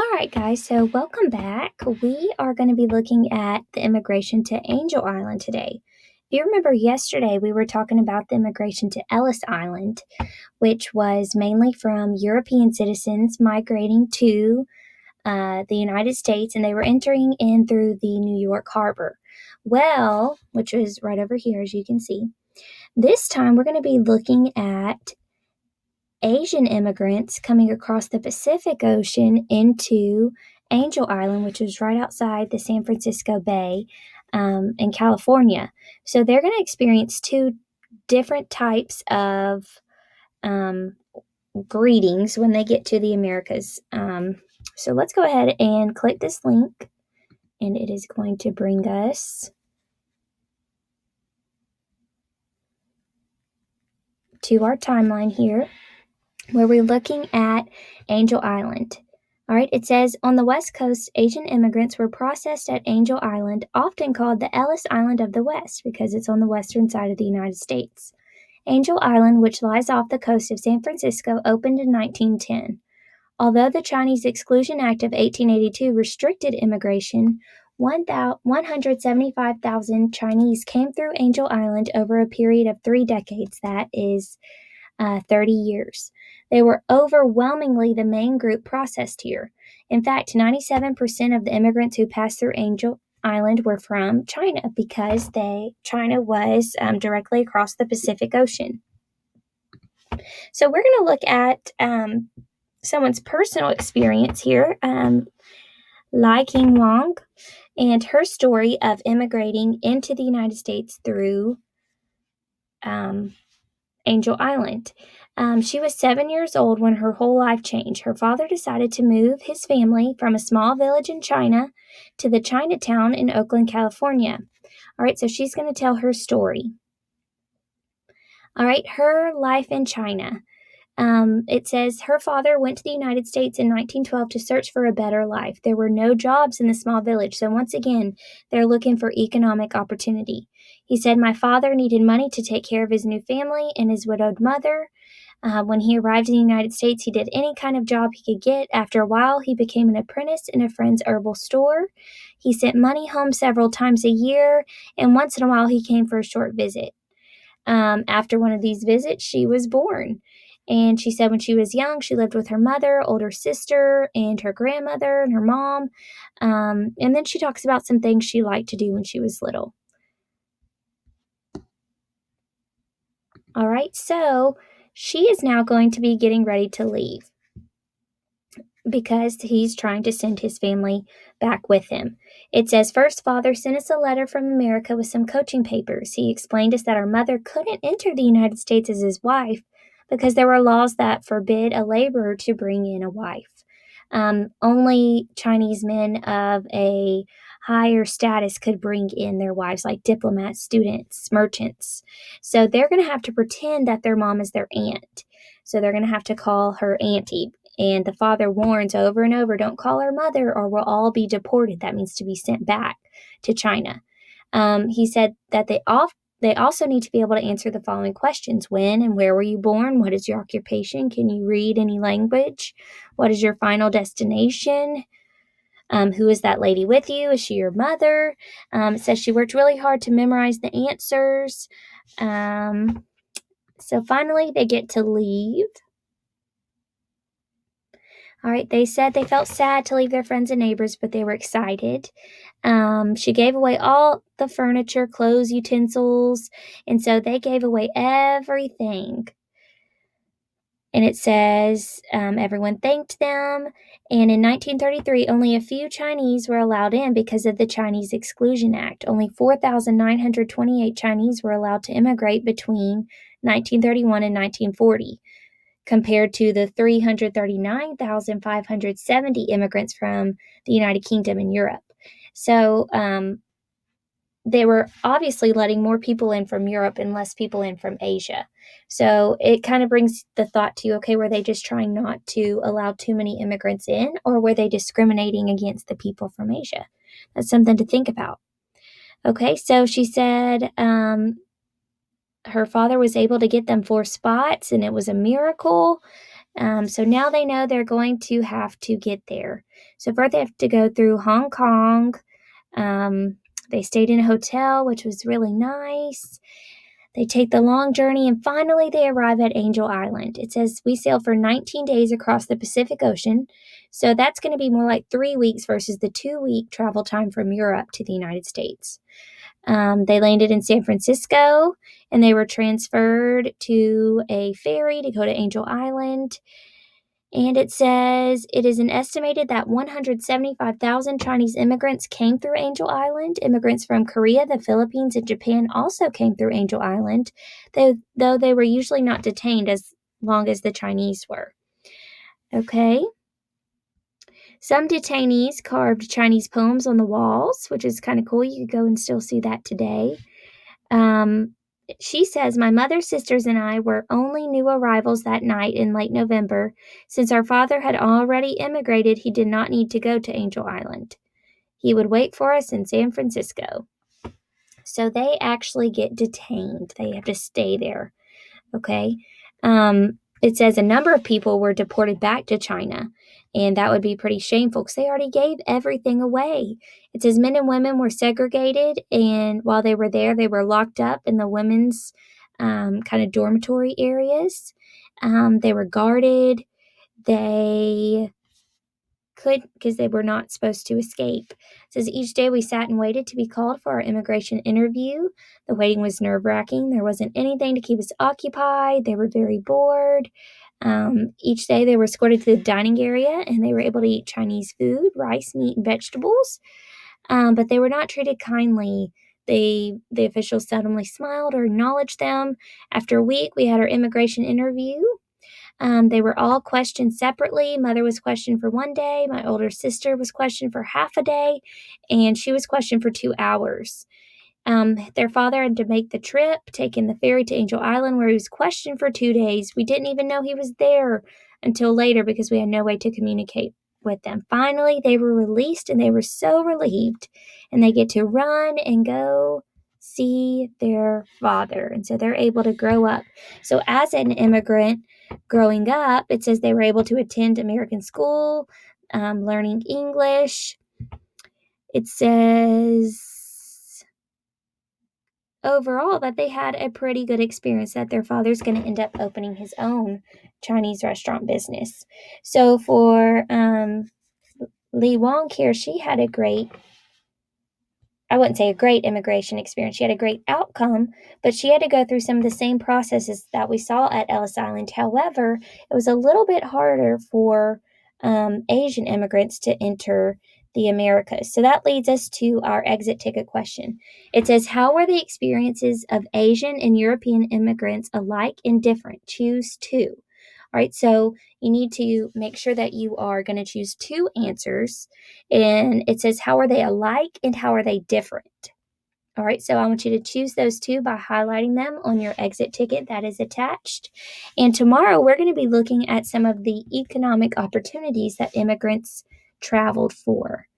All right, guys, so welcome back. We are going to be looking at the immigration to Angel Island today. If you remember yesterday, we were talking about the immigration to Ellis Island, which was mainly from European citizens migrating to the United States, and they were entering in through the New York Harbor. Well, which is right over here, as you can see. This time, we're going to be looking at Asian immigrants coming across the Pacific Ocean into Angel Island, which is right outside the San Francisco Bay in California. So they're going to experience two different types of um, greetings when they get to the Americas. So let's go ahead and click this link, and it is going to bring us to our timeline here, where we're looking at Angel Island. All right, it says on the West Coast, Asian immigrants were processed at Angel Island, often called the Ellis Island of the West because it's on the western side of the United States. Angel Island, which lies off the coast of San Francisco, opened in 1910. Although the Chinese Exclusion Act of 1882 restricted immigration, 175,000 Chinese came through Angel Island over a period of 3 decades, that is 30 years. They were overwhelmingly the main group processed here. In fact, 97% of the immigrants who passed through Angel Island were from China because China was directly across the Pacific Ocean. So we're going to look at someone's personal experience here, Lai King Wong, and her story of immigrating into the United States through Angel Island. She was 7 years old when her whole life changed. Her father decided to move his family from a small village in China to the Chinatown in Oakland, California. All right, so she's going to tell her story. All right, her life in China. It says her father went to the United States in 1912 to search for a better life. There were no jobs in the small village, so once again, they're looking for economic opportunity. He said, "My father needed money to take care of his new family and his widowed mother. When he arrived in the United States, he did any kind of job he could get. After a while, he became an apprentice in a friend's herbal store. He sent money home several times a year, and once in a while, he came for a short visit. After one of these visits, she was born." And she said when she was young, she lived with her mother, older sister, and her grandmother and her mom. And then she talks about some things she liked to do when she was little. All right, so she is now going to be getting ready to leave because he's trying to send his family back with him. It says, "First, father sent us a letter from America with some coaching papers. He explained to us that our mother couldn't enter the United States as his wife because there were laws that forbid a laborer to bring in a wife. Only Chinese men of a higher status could bring in their wives, like diplomats, students, merchants. So they're going to have to pretend that their mom is their aunt. So they're going to have to call her auntie. And the father warns over and over, don't call her mother or we'll all be deported. That means to be sent back to China." He said that they also need to be able to answer the following questions. When and where were you born? What is your occupation? Can you read any language? What is your final destination? Who is that lady with you? Is she your mother? It says she worked really hard to memorize the answers. So finally, they get to leave. All right, they said they felt sad to leave their friends and neighbors, but they were excited. She gave away all the furniture, clothes, utensils, and so they gave away everything. And it says everyone thanked them. And in 1933, only a few Chinese were allowed in because of the Chinese Exclusion Act. Only 4,928 Chinese were allowed to immigrate between 1931 and 1940. Compared to the 339,570 immigrants from the United Kingdom and Europe. So they were obviously letting more people in from Europe and less people in from Asia. So it kind of brings the thought to you, okay, were they just trying not to allow too many immigrants in, or were they discriminating against the people from Asia? That's something to think about. Okay, so she said her father was able to get them 4 spots, and it was a miracle. So now they know they're going to have to get there. So first they have to go through Hong Kong. They stayed in a hotel, which was really nice. They take the long journey and finally they arrive at Angel Island. It says we sailed for 19 days across the Pacific Ocean. So that's going to be more like 3 weeks versus the 2-week travel time from Europe to the United States. They landed in San Francisco and they were transferred to a ferry to go to Angel Island. And it says it is an estimated that 175,000 Chinese immigrants came through Angel Island. Immigrants from Korea, the Philippines, and Japan also came through Angel Island, though they were usually not detained as long as the Chinese were. Okay. Some detainees carved Chinese poems on the walls, which is kind of cool. You could go and still see that today. She says, my mother, sisters, and I were only new arrivals that night in late November. Since our father had already immigrated, he did not need to go to Angel Island. He would wait for us in San Francisco. So they actually get detained. They have to stay there. Okay. It says a number of people were deported back to China, and that would be pretty shameful because they already gave everything away. It says men and women were segregated, and while they were there, they were locked up in the women's kind of dormitory areas. They were guarded. They could, because they were not supposed to escape. It says each day we sat and waited to be called for our immigration interview. The waiting was nerve-wracking. There wasn't anything to keep us occupied. They were very bored. Each day they were escorted to the dining area and they were able to eat Chinese food, rice, meat, and vegetables. But they were not treated kindly. The officials seldomly smiled or acknowledged them. After a week, we had our immigration interview. They were all questioned separately. Mother was questioned for 1 day. My older sister was questioned for half a day, and she was questioned for 2 hours. Their father had to make the trip, taking the ferry to Angel Island, where he was questioned for 2 days. We didn't even know he was there until later because we had no way to communicate with them. Finally, they were released, and they were so relieved, and they get to run and go see their father, and so they're able to grow up. So as an immigrant growing up, it says they were able to attend American school, learning English. It says overall that they had a pretty good experience, that their father's going to end up opening his own Chinese restaurant business. So for Lee Wong here, she had I wouldn't say a great immigration experience. She had a great outcome, but she had to go through some of the same processes that we saw at Ellis Island. However, it was a little bit harder for Asian immigrants to enter the Americas. So that leads us to our exit ticket question. It says, how were the experiences of Asian and European immigrants alike and different? Choose two. All right, so you need to make sure that you are going to choose 2 answers. And it says, how are they alike and how are they different? All right, so I want you to choose those 2 by highlighting them on your exit ticket that is attached. And tomorrow we're going to be looking at some of the economic opportunities that immigrants traveled for.